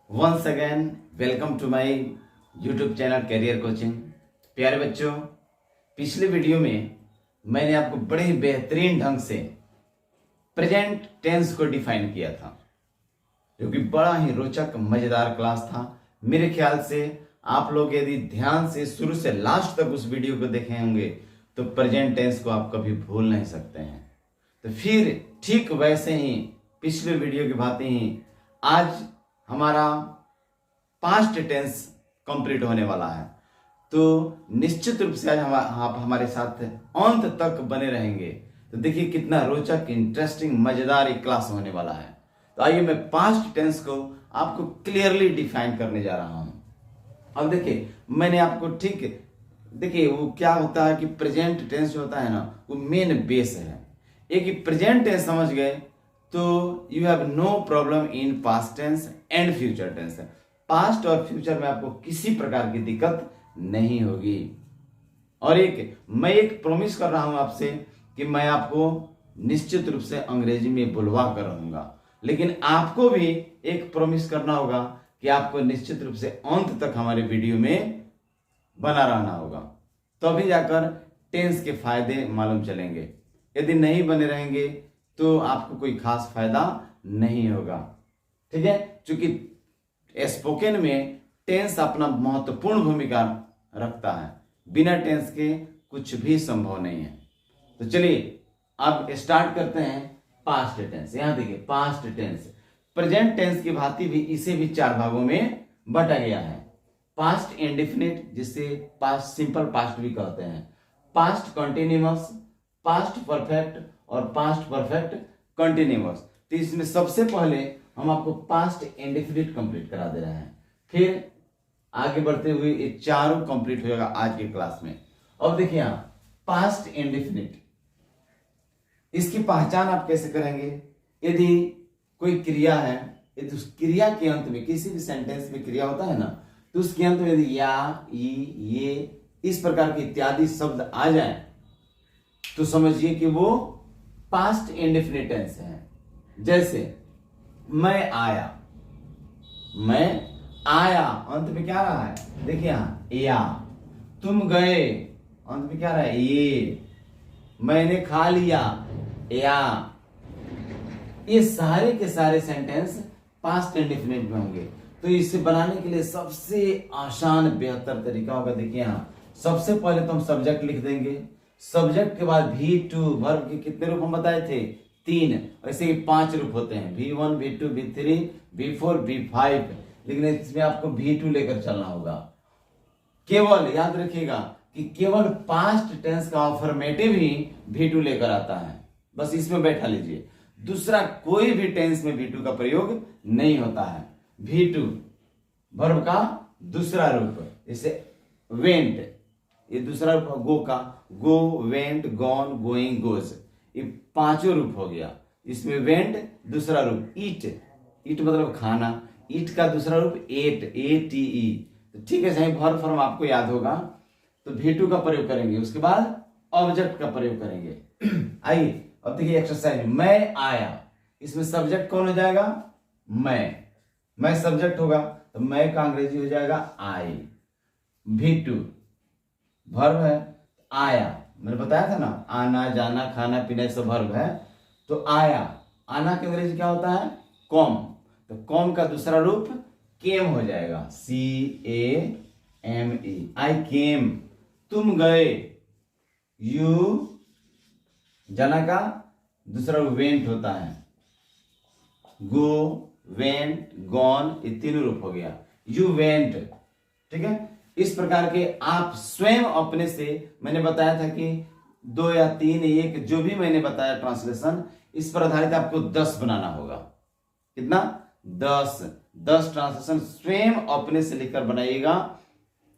Once again welcome to my YouTube channel career coaching. प्यारे बच्चों, पिछले वीडियो में मैंने आपको बड़े ही बेहतरीन ढंग से प्रेजेंट टेंस को डिफाइन किया था, जो कि बड़ा ही रोचक मजेदार क्लास था। मेरे ख्याल से आप लोग यदि ध्यान से शुरू से लास्ट तक उस वीडियो को देखे होंगे तो प्रेजेंट टेंस को आप कभी भूल नहीं सकते हैं। तो फिर ठीक वैसे ही पिछले वीडियो की भांति ही आज हमारा पास्ट टेंस कंप्लीट होने वाला है। तो निश्चित रूप से आज आप हमारे साथ अंत तक बने रहेंगे। तो देखिए कितना रोचक, इंटरेस्टिंग, मजेदार एक क्लास होने वाला है। तो आइए मैं पास्ट टेंस को आपको क्लियरली डिफाइन करने जा रहा हूं। अब देखिए मैंने आपको देखिए वो क्या होता है कि प्रेजेंट टेंस जो होता है ना, वो मेन बेस है। एक प्रेजेंट टेंस समझ गए तो you have no problem in past tense and future tense. Past और फ्यूचर में आपको किसी प्रकार की दिक्कत नहीं होगी। और मैं एक प्रॉमिस कर रहा हूं आपसे कि मैं आपको निश्चित रूप से अंग्रेजी में बुलवा कर रहूंगा, लेकिन आपको भी एक प्रॉमिस करना होगा कि आपको निश्चित रूप से अंत तक हमारे वीडियो में बना रहना होगा, तभी जाकर टेंस के फायदे मालूम चलेंगे। यदि नहीं बने रहेंगे तो आपको कोई खास फायदा नहीं होगा। ठीक है, क्योंकि स्पोकन में टेंस अपना महत्वपूर्ण भूमिका रखता है। बिना टेंस के कुछ भी संभव नहीं है। तो चलिए अब स्टार्ट करते हैं पास्ट टेंस। यहां देखिए पास्ट टेंस प्रेजेंट टेंस की भांति भी इसे भी 4 भागों में बांटा गया है। पास्ट इंडेफिनिट, जिसे पास्ट सिंपल पास्ट भी कहते हैं, पास्ट कंटिन्यूअस, पास्ट परफेक्ट और पास्ट परफेक्ट कंटिन्यूअस। तो इसमें सबसे पहले हम आपको पास्ट इंडेफिनिट कंप्लीट करा दे रहे हैं, फिर आगे बढ़ते हुए ये चारों कंप्लीट होगा आज की क्लास में। अब देखिए यहां पास्ट इंडेफिनिट, इसकी पहचान आप कैसे करेंगे? यदि कोई क्रिया है, यदि उस क्रिया के अंत में, किसी भी सेंटेंस में क्रिया होता है ना, तो उसके अंत में यदि या, ये इस प्रकार के इत्यादि शब्द आ जाए तो समझिए कि वो पास्ट इंडेफिनिट टेंस है। जैसे मैं आया, अंत में क्या रहा है? देखिए यहां या। तुम गए, अंत में क्या रहा है? ये। मैंने खा लिया, या। ये सारे के सारे सेंटेंस पास्ट इंडेफिनिट में होंगे। तो इसे बनाने के लिए सबसे आसान बेहतर तरीका होगा, देखिए यहां सबसे पहले तो हम सब्जेक्ट लिख देंगे। सब्जेक्ट के बाद V2, वर्ब के कितने रूप हम बताए थे? 3। ऐसे ही 5 रूप होते हैं, V1, V2, V3, V4, V5। लेकिन इसमें आपको V2 लेकर चलना होगा। केवल याद रखिएगा कि केवल पास्ट टेंस का अफर्मेटिव ही V2 लेकर आता है, बस इसमें बैठा लीजिए। दूसरा कोई भी टेंस में V2 का प्रयोग नहीं होता है। V2 वर्ब का दूसरा रूप, जैसे वेंट, ये दूसरा रूप गो का, गो, वेंट, गॉन, गोइंग, गोज, ये 5 रूप हो गया। इसमें वेंट दूसरा रूप, ईट, ईट मतलब खाना, ईट का दूसरा रूप एट, ATE। ठीक है, सही वर्ब फॉर्म आपको याद होगा तो V2 का प्रयोग करेंगे, उसके बाद ऑब्जेक्ट का प्रयोग करेंगे। आइए अब देखिए एक्सरसाइज। मैं आया, इसमें सब्जेक्ट कौन हो जाएगा? मैं सब्जेक्ट होगा तो मैं का अंग्रेजी हो जाएगा आई। V2 वर्ब है, आया, मैंने बताया था ना, आना, जाना, खाना, पीना सब वर्ब है। तो आया, आना के अंग्रेजी क्या होता है? कॉम। तो कॉम का दूसरा रूप केम हो जाएगा, CAME, आई केम। तुम गए, यू, जाना का दूसरा रूप वेंट होता है, गो, वेंट, गॉन, ये 3 रूप हो गया, यू वेंट। ठीक है, इस प्रकार के आप स्वयं अपने से, मैंने बताया था कि 2 या 3, 1 जो भी मैंने बताया ट्रांसलेशन, इस पर आधारित आपको 10 बनाना होगा। कितना? 10 ट्रांसलेशन स्वयं अपने से लिखकर बनाइएगा,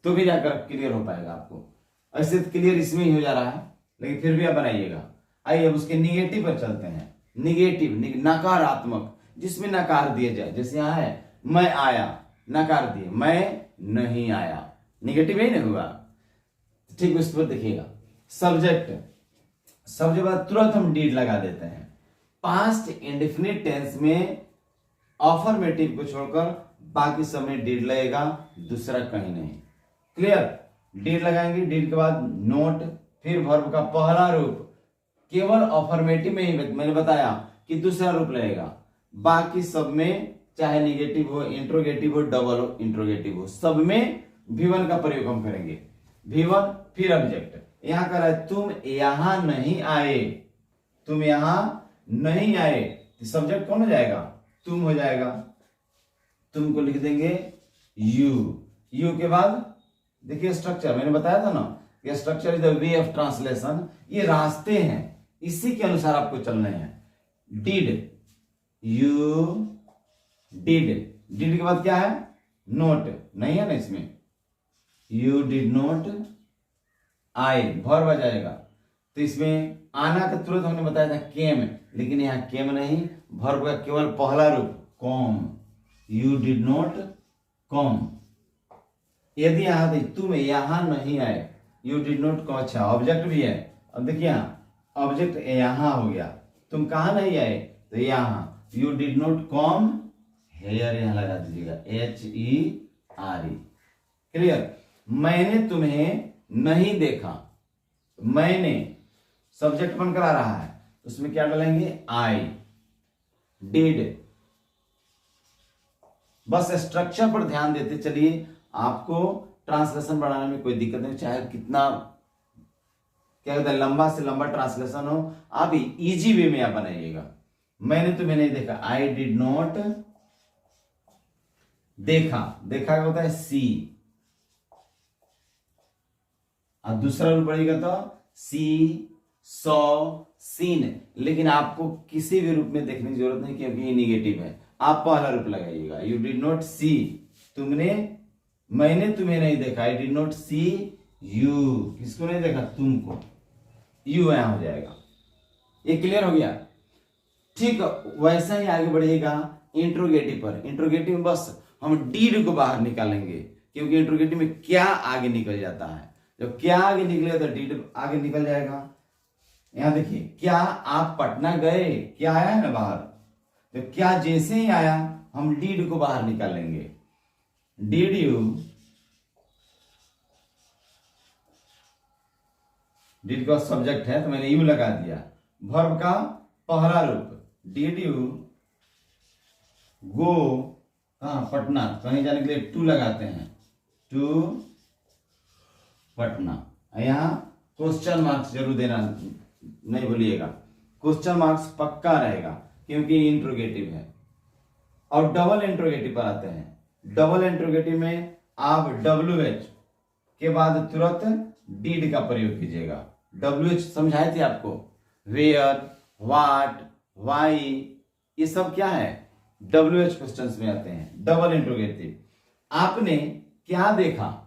तो भी जाकर क्लियर हो पाएगा आपको। ऐसे क्लियर इसमें ही हो जा रहा है, लेकिन फिर भी आप बनाइएगा। आइए अब उसके निगेटिव पर चलते हैं। निगेटिव, नकारात्मक, जिसमें नकार दिया जाए। जैसे यहां है मैं आया, नकार दिए, मैं नहीं आया, निगेटिव ही नहीं हुआ। ठीक, उस पर देखिएगा। सब्जेक्ट बाद तुरंत हम डीड लगा देते हैं। पास्ट इंडेफिनिट टेंस में अफर्मेटिव को छोड़कर बाकी सब में डिड लगेगा, दूसरा कहीं नहीं। क्लियर? डिड लगाएंगे, डिड के बाद नोट, फिर वर्ब का पहला रूप केवल अफर्मेटिव में ही मैंने बताया कि दूसरा रूप लगेगा, बाकी सब में चाहे निगेटिव हो, इंट्रोगेटिव हो, डबल हो, इंट्रोगेटिव हो, सब में V1 का प्रयोग हम करेंगे। V1 फिर ऑब्जेक्ट, यहां कर रहा है तुम यहां नहीं आए, तुम यहां नहीं आए, सब्जेक्ट कौन हो जाएगा? तुम हो जाएगा। तुम को लिख देंगे यू, यू के बाद देखिए स्ट्रक्चर मैंने बताया था ना, ये structure is the way of translation, ये रास्ते हैं, इसी के अनुसार आपको चलना है। डिड, यू डिड, डिड के बाद क्या है? नोट नहीं है ना इसमें, you did not I, verb आ जाएगा। तो इसमें आना का तुरंत हमने बताया था केम, लेकिन यहाँ केम नहीं, वर्ब का केवल पहला रूप com, you did not com. यदि यहां तुम यहां नहीं आए, यू डिड नॉट कॉम, अच्छा ऑब्जेक्ट भी है। अब देखिए यहाँ ऑब्जेक्ट यहां हो गया, तुम कहां नहीं आए? तो यहां, you did not come here, यहां लगा दीजिएगा HERE। क्लियर? मैंने तुम्हें नहीं देखा, मैंने सब्जेक्ट बनकर आ रहा है, उसमें क्या डालेंगे? आई, डिड। बस स्ट्रक्चर पर ध्यान देते चलिए, आपको ट्रांसलेशन बनाने में कोई दिक्कत नहीं, चाहे कितना क्या कहते हैं लंबा से लंबा ट्रांसलेशन हो, आप इजी वे में आप बनाइएगा। मैंने तुम्हें नहीं देखा, आई डिड नॉट देखा, देखा क्या होता है? सी, और दूसरा रूप पड़ेगा तो सी, सॉ, सीन, लेकिन आपको किसी भी रूप में देखने की जरूरत नहीं क्योंकि ये निगेटिव है, आप पहला रूप लगाइएगा। यू डिड नॉट सी, तुमने, मैंने तुम्हें नहीं देखा, I did not see you, किसको नहीं देखा? तुमको, यू यहां हो जाएगा। ये क्लियर हो गया? ठीक, वैसा ही आगे बढ़िएगा इंट्रोगेटिव पर। इंट्रोगेटिव में बस हम डीड को बाहर निकालेंगे, क्योंकि इंट्रोगेटिव में क्या आगे निकल जाता है, जब क्या आगे निकले तो डीड आगे निकल जाएगा। यहां देखिए, क्या आप पटना गए, क्या आया है ना बाहर, तो क्या जैसे ही आया हम डीड को बाहर निकालेंगे। डिड यू, डिड का सब्जेक्ट है तो मैंने यू लगा दिया, वर्ब का पहला रूप डिड यू गो, कहां? पटना, कहीं जाने के लिए टू लगाते हैं, टू पटना। यहां क्वेश्चन मार्क्स जरूर देना नहीं भूलिएगा, क्वेश्चन मार्क्स पक्का रहेगा क्योंकि इंट्रोगेटिव है। और डबल इंट्रोगेटिव पर आते हैं, डबल इंट्रोगेटिव में आप WH के बाद तुरंत डिड का प्रयोग कीजिएगा। WH समझाए थे आपको, वेयर, वाट, वाई, ये सब क्या है? WH क्वेश्चंस में आते हैं, डबल इंट्रोगेटिव। आपने क्या देखा,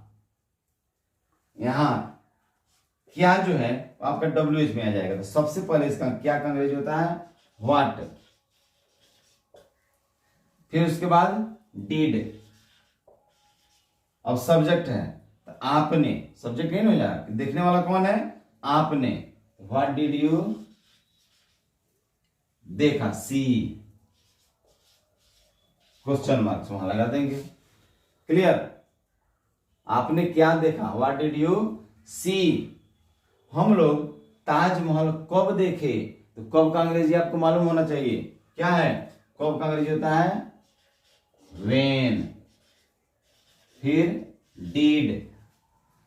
यहां क्या जो है आपका WH में आ जाएगा, तो सबसे पहले इसका क्या का अंग्रेजी होता है? व्हाट, फिर उसके बाद डिड। अब सब्जेक्ट है तो आपने, सब्जेक्ट नहीं हो जाएगा, देखने वाला कौन है? आपने, व्हाट डिड यू देखा? सी, क्वेश्चन मार्क्स वहां लगा देंगे। क्लियर? आपने क्या देखा? What did you see. हम लोग ताजमहल कब देखे, तो कब का अंग्रेजी आपको मालूम होना चाहिए, क्या है? कब का अंग्रेजी होता है? वेन, फिर डिड,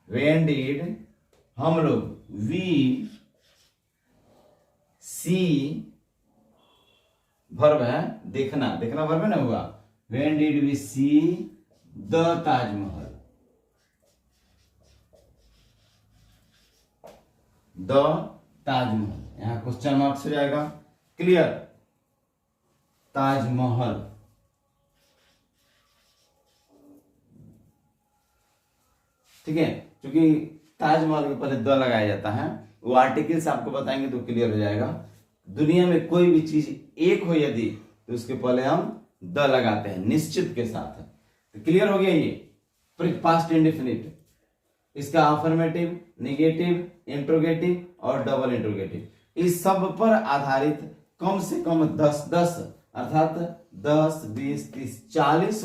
वेन डिड हम लोग वी सी, वर्ब है देखना, देखना वर्ब है ना हुआ, when did we see the Taj Mahal, the Taj Mahal, यहां क्वेश्चन मार्क्स हो जाएगा। क्लियर? ताजमहल, ठीक है, क्योंकि ताजमहल के पहले द लगाया जाता है, वो आर्टिकल्स आपको बताएंगे तो क्लियर हो जाएगा। दुनिया में कोई भी चीज एक हो यदि, तो उसके पहले हम द लगाते हैं निश्चित के साथ। तो क्लियर हो गया ये पास्ट इंडेफिनिट, इसका अफर्मेटिव, नेगेटिव, इंट्रोगेटिव और डबल इंट्रोगेटिव, इस सब पर आधारित कम से कम 10 अर्थात 10, 20, 30, 40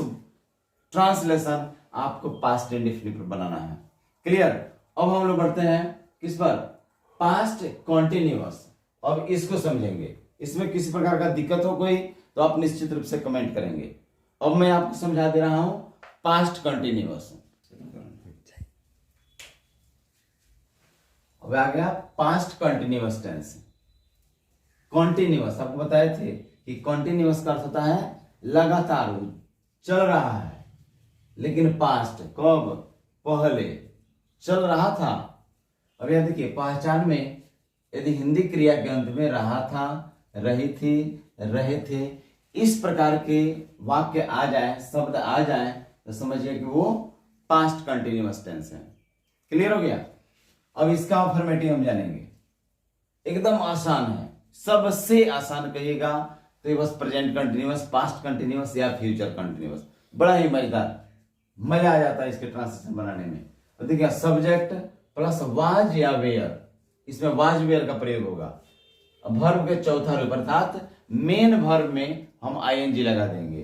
ट्रांसलेशन आपको पास्ट इंडेफिनिट पर बनाना है। क्लियर। अब हम लोग बढ़ते हैं किस पर, पास्ट कॉन्टिन्यूअस। अब इसको समझेंगे, इसमें किसी प्रकार का दिक्कत हो कोई तो आप निश्चित रूप से कमेंट करेंगे। अब मैं आपको समझा दे रहा हूं पास्ट कंटिन्यूअस। अब आ गया पास्ट कंटिन्यूअस टेंस। कॉन्टिन्यूअस आपको बताए थे कि कॉन्टिन्यूअस का अर्थ होता है लगातार चल रहा है, लेकिन पास्ट कब, पहले चल रहा था। अब यह देखिए पहचान में यदि हिंदी क्रिया के अंत में रहा था, रही थी, रहे थे, इस प्रकार के वाक्य आ जाए, शब्द आ जाए तो समझिए कि वो पास्ट कंटिन्यूअस टेंस है। क्लियर हो गया। अब इसका अफर्मेटिव हम जानेंगे, एकदम आसान है, सबसे आसान कहिएगा तो ये बस प्रेजेंट कंटिन्यूअस, पास्ट कंटिन्यूअस या फ्यूचर कंटिन्यूअस। बड़ा ही मजेदार, मजा आ जाता है इसके ट्रांसलेशन बनाने में। तो देखिए सब्जेक्ट प्लस वाज या वेयर, इसमें वाज वेयर का प्रयोग होगा। वर्ब के चौथा रूप अर्थात मेन वर्ब में हम आईएनजी लगा देंगे,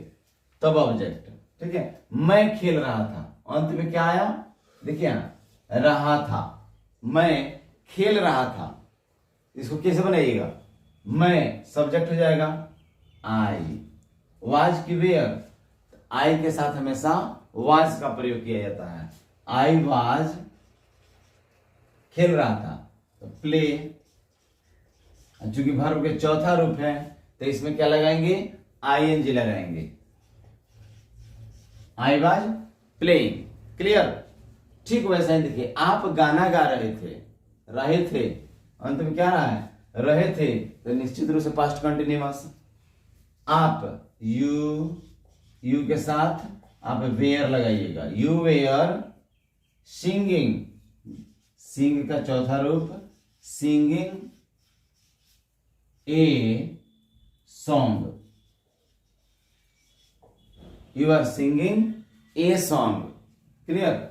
तब ऑब्जेक्ट। ठीक है। मैं खेल रहा था, अंत में क्या आया, देखिए रहा था, मैं खेल रहा था। इसको कैसे बनाइएगा, मैं सब्जेक्ट हो जाएगा आई, वाज की वेयर, आई के साथ हमेशा वाज का प्रयोग किया जाता है। आई वाज खेल रहा था तो प्ले, चूंकि वर्ब के चौथा रूप है तो इसमें क्या लगाएंगे, आईएनजी लगाएंगे, आई वाज प्लेइंग। क्लियर। ठीक वैसा ही देखिए आप गाना गा रहे थे, अंत में क्या रहा है, रहे थे, तो निश्चित रूप से पास्ट कंटिन्यूअस। आप यू के साथ आप वेयर लगाइएगा, यू वेयर सिंगिंग, सिंग का चौथा रूप singing a song, you are singing a song. Clear.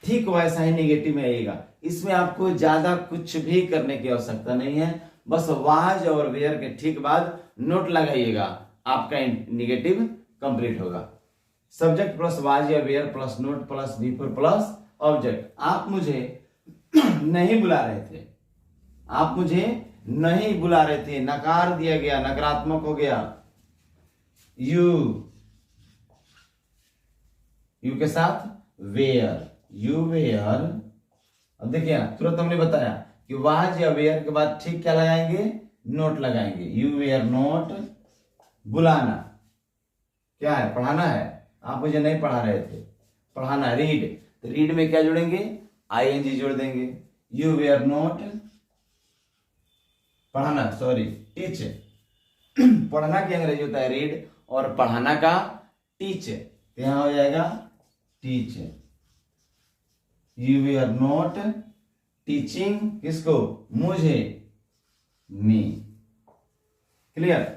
ठीक वैसा ही नेगेटिव में आएगा, इसमें आपको ज्यादा कुछ भी करने की आवश्यकता नहीं है, बस वाज और वेयर के ठीक बाद नोट लगाइएगा, आपका नेगेटिव कंप्लीट होगा। सब्जेक्ट प्लस वाज या were plus not plus before plus object. आप मुझे नहीं बुला रहे थे, आप मुझे नहीं बुला रहे थे, नकार दिया गया, नकारात्मक हो गया। यू के साथ वेयर, यू वेयर। अब देखिए तुरंत हमने बताया कि वाज या वेयर के बाद ठीक क्या लगाएंगे, नोट लगाएंगे, यू वेयर नोट। बुलाना क्या है, पढ़ाना है, आप मुझे नहीं पढ़ा रहे थे, पढ़ाना। रीड, तो रीड में क्या जोड़ेंगे, आईएनजी जोड़ देंगे, यू वेयर नोट पढ़ाना, सॉरी टीच। पढ़ना की अंग्रेजी होता है रीड और पढ़ाना का टीच, तो यहां हो जाएगा teach. You were not teaching किसको, मुझे, मी। क्लियर।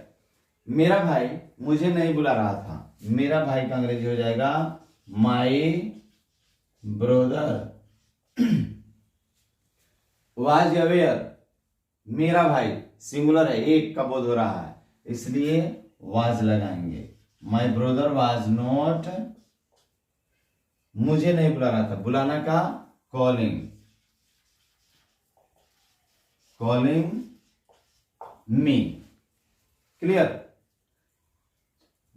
मेरा भाई मुझे नहीं बुला रहा था, मेरा भाई का अंग्रेजी हो जाएगा माई ब्रदर। वाज या वेयर, मेरा भाई सिंगुलर है, एक का बोध हो रहा है, इसलिए वाज लगाएंगे। माई ब्रदर वाज नॉट, मुझे नहीं बुला रहा था, बुलाना का कॉलिंग, कॉलिंग मी। क्लियर।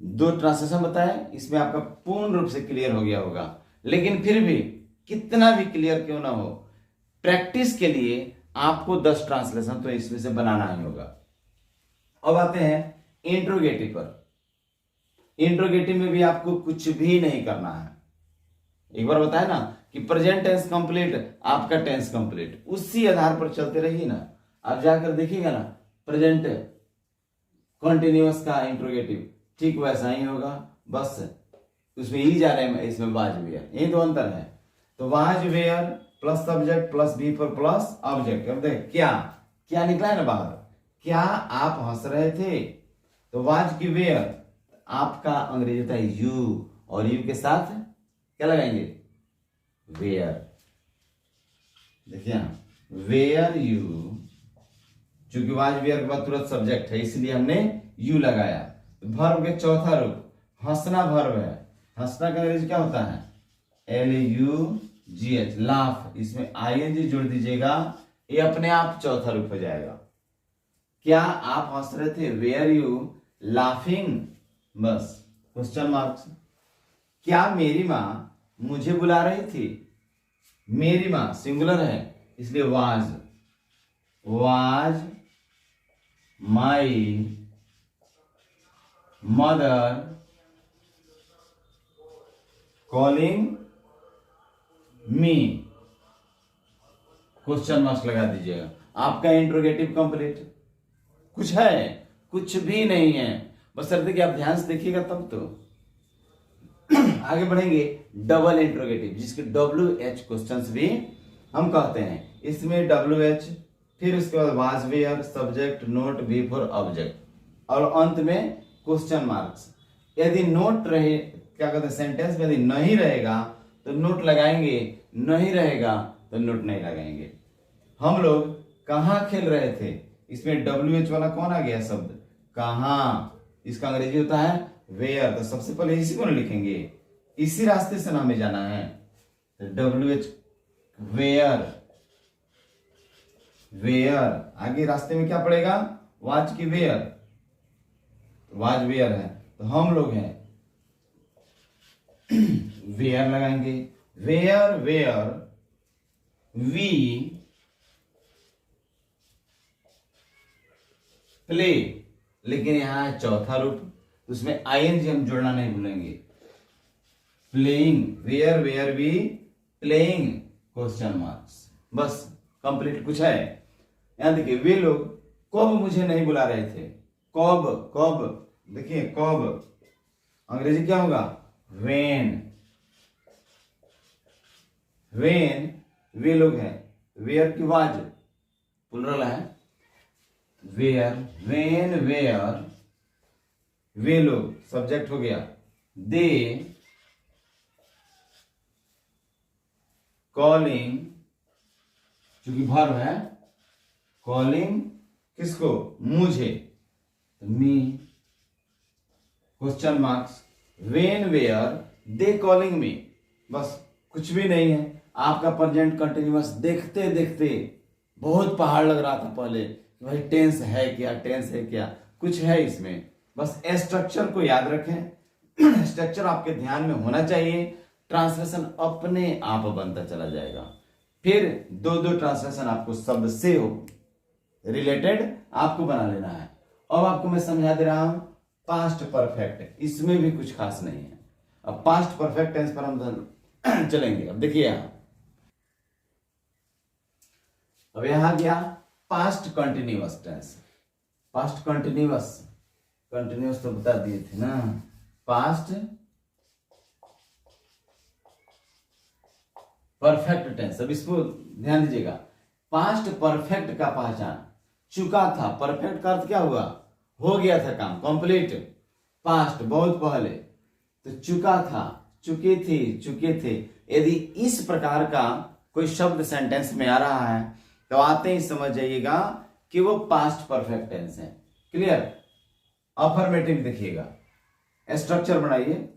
दो ट्रांसलेशन बताए, इसमें आपका पूर्ण रूप से क्लियर हो गया होगा, लेकिन फिर भी कितना भी क्लियर क्यों ना हो, प्रैक्टिस के लिए आपको 10 ट्रांसलेशन तो इसमें से बनाना ही होगा। अब आते हैं इंट्रोगेटिव पर। इंट्रोगेटिव में भी आपको कुछ भी नहीं करना है। एक बार बताया ना कि प्रेजेंट टेंस कंप्लीट, आपका टेंस कंप्लीट, उसी आधार पर चलते रहिए ना। आप जाकर देखिएगा ना प्रेजेंट कंटिन्यूअस का इंट्रोगेटिव ठीक वैसा ही होगा, बस उसमें ई जा रहे हैं, इसमें वाज वेयर, यही तो अंतर है। तो was were plus subject plus be पर प्लस ऑब्जेक्ट। अब देख क्या क्या निकला है ना बाहर, क्या आप हंस रहे थे, तो वाज की वेयर, आपका अंग्रेजी होता है यू, और यू के साथ क्या लगाएंगे, वेयर। देखिए वेयर यू, चूंकि वाज वेयर के बाद तुरंत सब्जेक्ट है इसलिए हमने यू लगाया। वर्ब के चौथा रूप हंसना वर्ब है, हंसना का अंग्रेजी क्या होता है? LUGH, laugh. इसमें ING जोड़ दीजिएगा, ये अपने आप चौथा रूप हो जाएगा। क्या आप हंस रहे थे? Were you laughing? बस क्वेश्चन मार्क्स। क्या मेरी माँ मुझे बुला रही थी? मेरी माँ सिंगुलर है इसलिए was my mother calling me? Question marks लगा दीजिएगा। आपका इंट्रोगेटिव कंप्लीट। कुछ है? कुछ भी नहीं है, बशर्ते कि आप ध्यान से देखिएगा तब तो। आगे बढ़ेंगे। डबल इंट्रोगेटिव, जिसके WH क्वेश्चंस भी हम कहते हैं। इसमें WH, फिर उसके बाद was were, subject, not, before object, और अंत में क्वेश्चन मार्क्स। यदि नोट रहे, क्या कहते हैं, सेंटेंस में यदि नहीं रहेगा तो नोट लगाएंगे, नहीं रहेगा तो नोट नहीं लगाएंगे। हम लोग कहाँ खेल रहे थे? इसमें WH वाला कौन आ गया शब्द? कहाँ। इसका अंग्रेजी होता है वेयर। तो सबसे पहले इसी को लिखेंगे, इसी रास्ते से ना हमें जाना है। तो WH वेयर, आगे रास्ते में क्या पड़ेगा? वाज की वेयर, वाज वेयर है तो हम लोग हैं वेयर लगाएंगे। वेयर वी प्ले, लेकिन यहां है चौथा रूप, उसमें ING हम जोड़ना नहीं भूलेंगे। Playing, were we playing, question marks. बस कंप्लीट। कुछ है? यहां देखिए, वे लोग कब मुझे नहीं बुला रहे थे? कब, देखिए कब अंग्रेजी क्या होगा? वेन। वे लोग हैं, वेयर की वाज प्लुरल है, वेयर, वे लोग सब्जेक्ट हो गया। दे कॉलिंग, चूंकि वर्ब है, कॉलिंग किसको? मुझे, me, question marks. When were they calling me. बस कुछ भी नहीं है। आपका प्रेजेंट कंटिन्यूअस देखते देखते बहुत पहाड़ लग रहा था पहले, भाई टेंस है क्या, कुछ है इसमें। बस स्ट्रक्चर को याद रखें, स्ट्रक्चर आपके ध्यान में होना चाहिए। ट्रांसलेशन अपने आप बनता चला जाएगा। फिर दो ट्रांसलेशन आपको शब्द से हो रिलेटेड आपको बना लेना है। अब आपको मैं समझा दे रहा हूं पास्ट परफेक्ट, इसमें भी कुछ खास नहीं है। अब पास्ट परफेक्ट टेंस पर हम चलेंगे। अब देखिए अब यहां गया past continuous tense. Past continuous तो बता दिए थे ना। पास्ट परफेक्ट टेंस, अब इसको ध्यान दीजिएगा। पास्ट परफेक्ट का पहचान चुका था। परफेक्ट का अर्थ क्या हुआ? हो गया था काम, कंप्लीट। पास्ट बहुत पहले, तो चुका था, चुके थे। यदि इस प्रकार का कोई शब्द सेंटेंस में आ रहा है तो आते ही समझ जाइएगा कि वो पास्ट परफेक्ट टेंस है। क्लियर? अफर्मेटिव देखिएगा, स्ट्रक्चर बनाइए।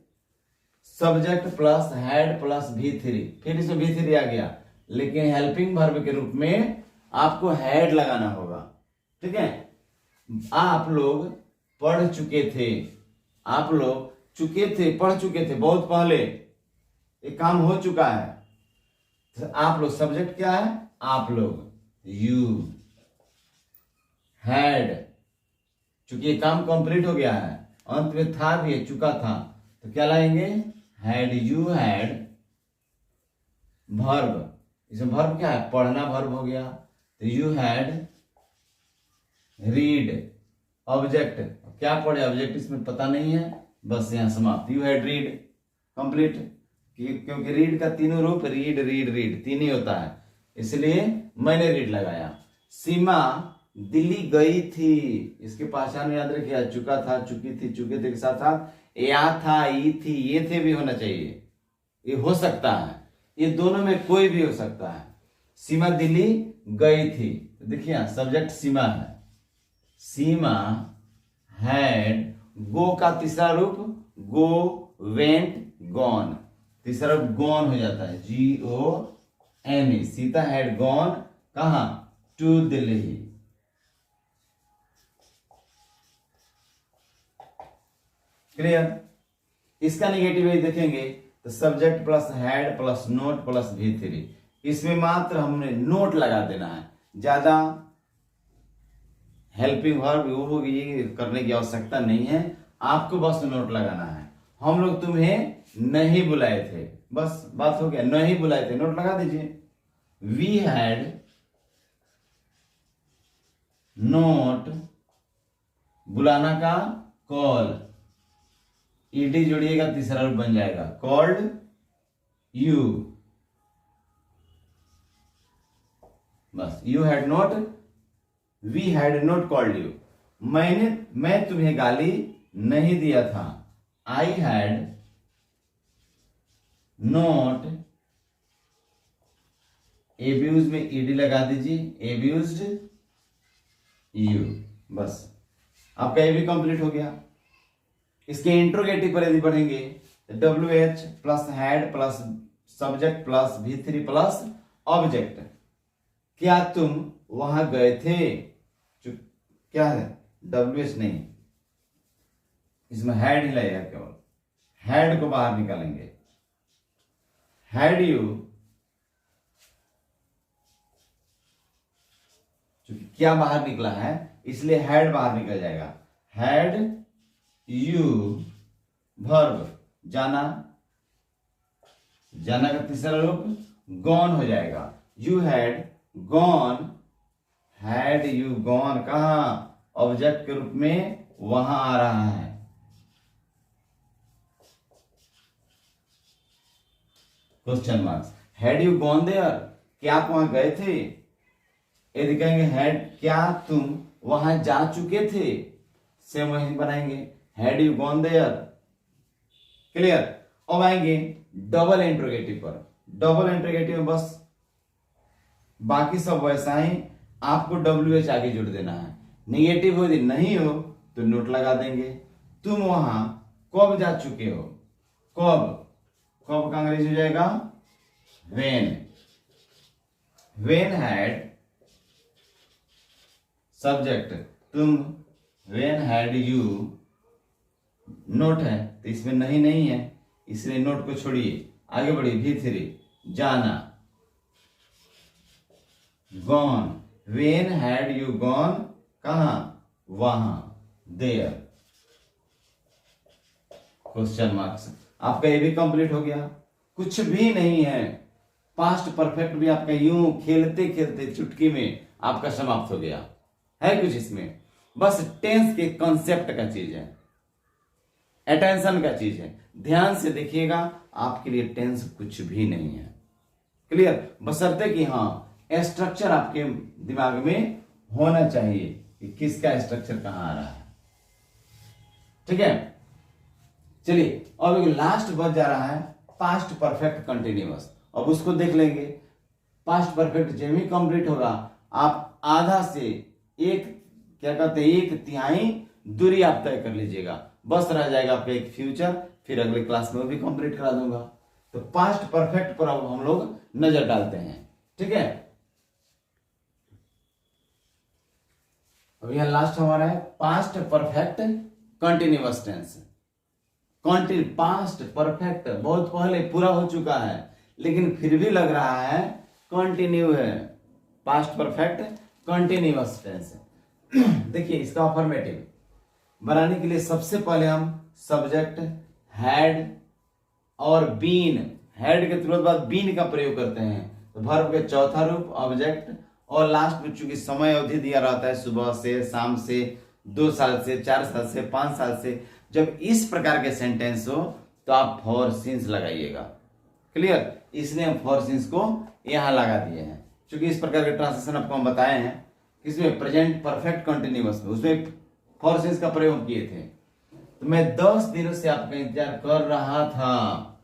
Subject plus head plus V3, फिर इसमें V3 आ गया, लेकिन हेल्पिंग वर्ब के रूप में आपको हेड लगाना होगा। ठीक है? आप लोग पढ़ चुके थे, पढ़ चुके थे बहुत पहले, एक काम हो चुका है। तो आप लोग, सब्जेक्ट क्या है? आप लोग, यू। हैड, चूंकि ये काम कंप्लीट हो गया है, अंत में था भी है, चुका था, तो क्या लाएंगे? Had, you had. वर्ब, इसमें वर्ब क्या है? पढ़ना वर्ब हो गया, तो यू हैड रीड। ऑब्जेक्ट, क्या पढ़े? ऑब्जेक्ट इसमें पता नहीं है, बस यहां समाप्त। You had read, complete. क्योंकि रीड का तीनों रूप रीड तीन ही होता है, इसलिए मैंने रीड लगाया। सीमा दिल्ली गई थी, इसके पहचान में याद रखिए, चुका था, चुकी थी, चुके थे के साथ साथ या था, ई थी, ये थे भी होना चाहिए। ये हो सकता है, ये दोनों में कोई भी हो सकता है। सीमा दिल्ली गई थी, देखिए सब्जेक्ट सीमा है। सीमा हैड, गो का तीसरा रूप गो, वेंट, गॉन, तीसरा गॉन हो जाता है GONE। सीता हैड गॉन कहां? टू दिल्ली। क्लियर? इसका निगेटिव यदि देखेंगे तो subject plus had plus not plus V3। इसमें मात्र हमने नोट लगा देना है, ज्यादा हेल्पिंग वर्ब वो ये करने की आवश्यकता नहीं है, आपको बस नोट लगाना है। हम लोग तुम्हें नहीं बुलाए थे, बस बात हो गया, नहीं बुलाए थे, नोट लगा दीजिए। वी हैड नोट, बुलाना का कॉल, ईडी जोड़िएगा तीसरा रूप बन जाएगा कॉल्ड यू। बस you had not, we had not called you. मैं तुम्हें गाली नहीं दिया था। आई हैड नोट, एब्यूज में ईडी लगा दीजिए, एब्यूज्ड यू। बस आपका ये भी कंप्लीट हो गया। इसके इंट्रोगेटिव पर यदि पढ़ेंगे तो WH plus had plus subject plus V3 plus object. क्या तुम वहां गए थे? क्या है? WH नहीं, इसमें हैड ही लगेगा, केवल हैड को बाहर निकालेंगे। हैड यू, चूंकि क्या बाहर निकला है इसलिए हैड बाहर निकल जाएगा। हैड यू वर्ब जाना, जाना का तीसरा रूप गॉन हो जाएगा। You had gone, had you gone कहां? ऑब्जेक्ट के रूप में वहां आ रहा है। Question marks. Had you gone there, क्या आप वहां गए थे? यदि कहेंगे हैड, क्या तुम वहां जा चुके थे? सेम वही बनाएंगे, had you gone there. Clear? अब आएंगे डबल इंट्रोगेटिव पर। डबल इंट्रोगेटिव में बस बाकी सब वैसा ही, आपको WH आगे जोड़ देना है। निगेटिव यदि नहीं हो तो नोट लगा देंगे। तुम वहां कब जा चुके हो? कब, कब का अंग्रेजी हो जाएगा when। when had सब्जेक्ट तुम, when had you नोट है तो इसमें नहीं है, इसलिए नोट को छोड़िए, आगे बढ़िए। V3 जाना, gone, when had you gone कहां? वहां, there। Question marks. आपका ये भी कंप्लीट हो गया। कुछ भी नहीं है, पास्ट परफेक्ट भी आपका यूं खेलते खेलते चुटकी में आपका समाप्त हो गया है। कुछ इसमें बस टेंस के कॉन्सेप्ट का चीज है, अटेंशन का चीज है, ध्यान से देखिएगा। आपके लिए टेंस कुछ भी नहीं है। क्लियर? बशर्ते कि हाँ स्ट्रक्चर आपके दिमाग में होना चाहिए कि किसका स्ट्रक्चर कहां आ रहा है। ठीक है, चलिए अब एक लास्ट बच जा रहा है पास्ट परफेक्ट कंटिन्यूअस। अब उसको देख लेंगे। पास्ट परफेक्ट जब ही कंप्लीट होगा आप आधा से एक, क्या कहते हैं, 1/3 दूरी आप तय कर लीजिएगा, बस रह जाएगा आपका एक फ्यूचर। फिर अगले क्लास में वो भी कंप्लीट करा दूंगा। तो पास्ट परफेक्ट पर अब हम लोग नजर डालते हैं। ठीक है, अब यह लास्ट हमारा है past perfect continuous tense. Past perfect बहुत पहले पूरा हो चुका है, लेकिन फिर भी लग रहा है कंटिन्यू है। Past perfect continuous tense. देखिए इसका अफर्मेटिव बनाने के लिए सबसे पहले हम सब्जेक्ट हैड और बीन, हैड के तुरंत बाद बीन का प्रयोग करते हैं। तो वर्ब के चौथा रूप ऑब्जेक्ट, और लास्ट में चूंकि समय अवधि दिया रहता है सुबह से शाम से, 2 साल से, 4 साल से, 5 साल से, जब इस प्रकार के सेंटेंस हो तो आप फॉर सिंस लगाइएगा। क्लियर? इसलिए हम फॉर सिंस को यहां लगा दिए हैं, क्योंकि इस प्रकार के ट्रांसलेशन आपको हम बताए हैं। इसमें प्रेजेंट परफेक्ट कंटिन्यूअस में उसमें फॉर सिंस का प्रयोग किए थे। तो मैं 10 दिनों से आपका इंतजार कर रहा था,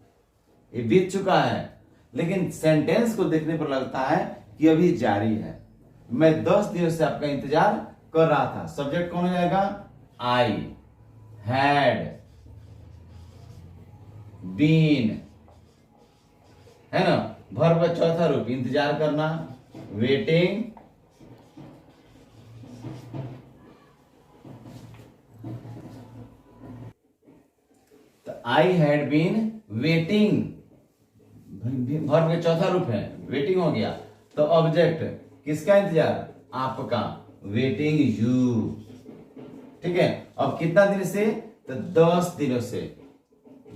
ये बीत चुका है, लेकिन सेंटेंस को देखने पर लगता है कि अभी जारी है। मैं 10 दिनों से आपका इंतजार कर रहा था। सब्जेक्ट कौन हो जाएगा? आई हैड, बीन, है ना। वर्ब का चौथा रूप इंतजार करना, वेटिंग। तो I had been waiting, verb का चौथा रूप है, वेटिंग हो गया। तो ऑब्जेक्ट किसका इंतजार? आपका, वेटिंग यू। ठीक है। अब कितना दिन से? तो 10 दिनों से,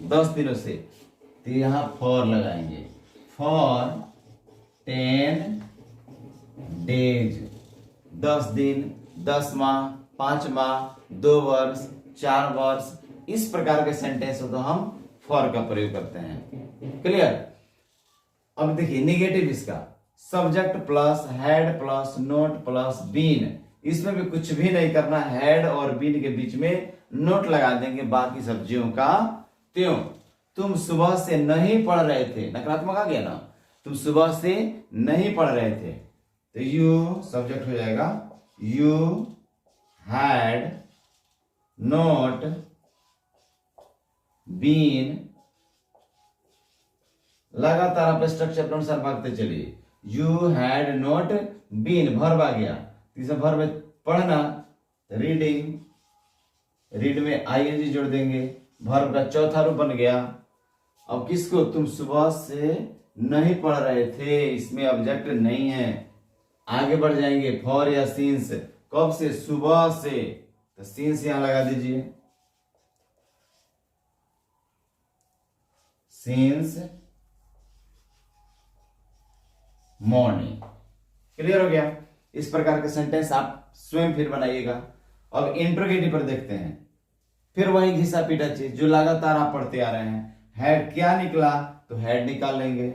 10 दिनों से। तो यहां फॉर लगाएंगे, फॉर 10 डेज, 10 दिन, 10 माह, 5 माह, 2 वर्ष, 4 वर्ष, इस प्रकार के सेंटेंस हो तो हम फॉर का प्रयोग करते हैं। क्लियर। अब देखिए निगेटिव इसका, subject plus had plus not plus been, इसमें भी कुछ भी नहीं करना, हैड और बीन के बीच में नोट लगा देंगे, बाकी सब्जियों का त्यों। तुम सुबह से नहीं पढ़ रहे थे, नकारात्मक आ गया ना, तुम सुबह से नहीं पढ़ रहे थे, तो यू सब्जेक्ट हो जाएगा, यू हैड नोट बीन। लगातार आप स्ट्रक्चर के अनुसार भागते चलिए, you had not been, verb आ गया, तीसरा वर्ब पढ़ना, रीडिंग, रीड में आईएनजी जोड़ देंगे, वर्ब का चौथा रूप बन गया। अब किसको? तुम सुबह से नहीं पढ़ रहे थे, इसमें ऑब्जेक्ट नहीं है। आगे बढ़ जाएंगे, फॉर या सिंस, कब से? सुबह से, तो सिंस यहां लगा दीजिए, सिंस मॉर्निंग। क्लियर हो गया। इस प्रकार के सेंटेंस आप स्वयं फिर बनाइएगा। अब इंट्रोगेटिव पर देखते हैं, फिर वही घिसा पीटा चीज जो लगातार आप पढ़ते आ रहे हैं। हैड क्या निकला? तो हैड निकाल लेंगे,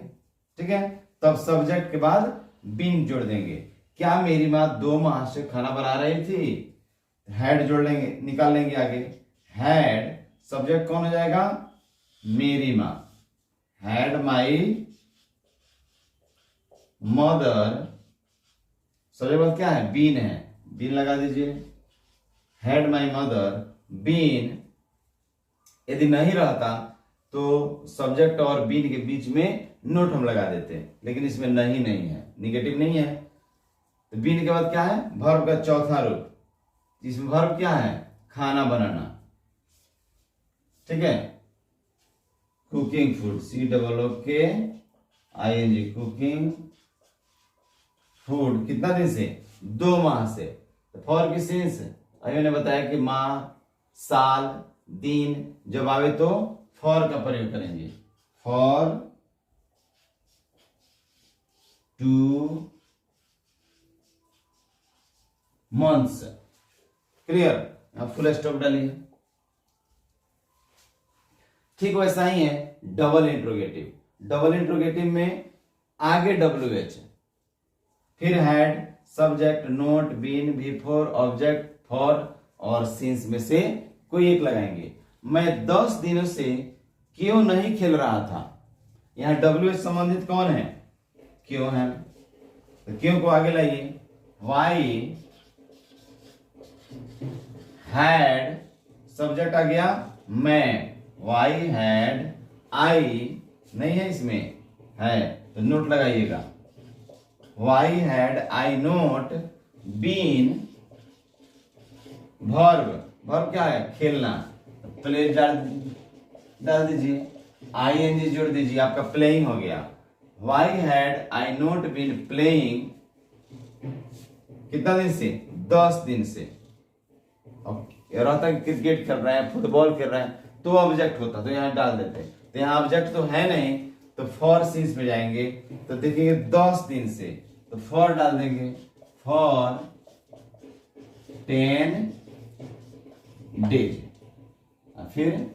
ठीक है। तब सब्जेक्ट के बाद बीन जोड़ देंगे। क्या मेरी माँ 2 माह से खाना बना रही थी? हैड जोड़ लेंगे, निकाल लेंगे आगे। हैड सब्जेक्ट कौन हो जाएगा? मेरी माँ, हैड माई मदर, सब्जेक्ट बाद क्या है? बीन है, बीन लगा दीजिए, हैड माई मदर बीन। यदि नहीं रहता तो सब्जेक्ट और बीन के बीच में नोट हम लगा देते, लेकिन इसमें नहीं है, निगेटिव नहीं है। तो बीन के बाद क्या है? वर्ब का चौथा रूप, जिसमें वर्ब क्या है? खाना बनाना, ठीक है। Cooking food, COOKING, cooking food. कितना दिन से? 2 माह से। तो फॉर की सेंस अभी मैंने बताया कि माह, साल, दिन जब आवे तो फॉर का प्रयोग करेंगे, फॉर 2 months। क्लियर। अब फुल स्टॉप डालिए। ठीक वैसा ही है डबल इंट्रोगेटिव। डबल इंट्रोगेटिव में आगे WH, फिर had, subject, not, been, before, object, for और सिंस में से कोई एक लगाएंगे। मैं 10 दिनों से क्यों नहीं खेल रहा था? यहां WH संबंधित कौन है? क्यों है, तो क्यों को आगे लाइए। वाई हैड, सब्जेक्ट आ गया मैं, वाई हैड आई नहीं है, इसमें है तो नोट लगाइएगा। Why had I not been, verb क्या है? खेलना, प्ले डाल दीजिए, ING जोड़ दीजिए, आपका प्लेइंग हो गया। Why had I not been playing, कितना दिन से? 10 दिन से। अब रहता क्रिकेट खेल रहे हैं, फुटबॉल खेल रहे हैं, तो ऑब्जेक्ट होता, तो यहां डाल देते। तो यहां ऑब्जेक्ट तो है नहीं, तो फॉर सिंस में जाएंगे, तो देखेंगे 10 दिन से, तो फॉर डाल देंगे, फॉर 10 डेज। फिर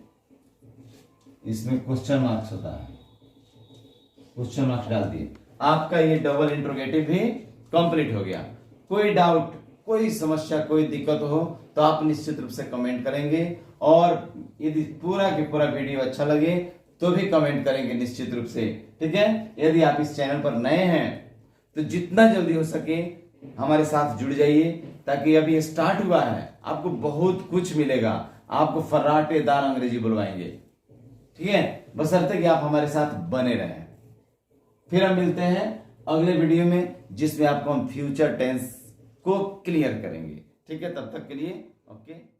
इसमें क्वेश्चन मार्क्स होता है, क्वेश्चन मार्क्स डाल दिए। आपका ये डबल इंट्रोगेटिव भी कंप्लीट हो गया। कोई डाउट, कोई समस्या, कोई दिक्कत हो तो आप निश्चित रूप से कमेंट करेंगे, और यदि पूरा के पूरा वीडियो अच्छा लगे तो भी कमेंट करेंगे निश्चित रूप से, ठीक है। यदि आप इस चैनल पर नए हैं तो जितना जल्दी हो सके हमारे साथ जुड़ जाइए, ताकि अभी स्टार्ट हुआ है, आपको बहुत कुछ मिलेगा, आपको फर्राटेदार अंग्रेजी बुलवाएंगे, ठीक है। बशर्ते कि आप हमारे साथ बने रहें। फिर हम मिलते हैं अगले वीडियो में, जिसमें आपको हम फ्यूचर टेंस को क्लियर करेंगे। ठीक है, तब तक के लिए ओके।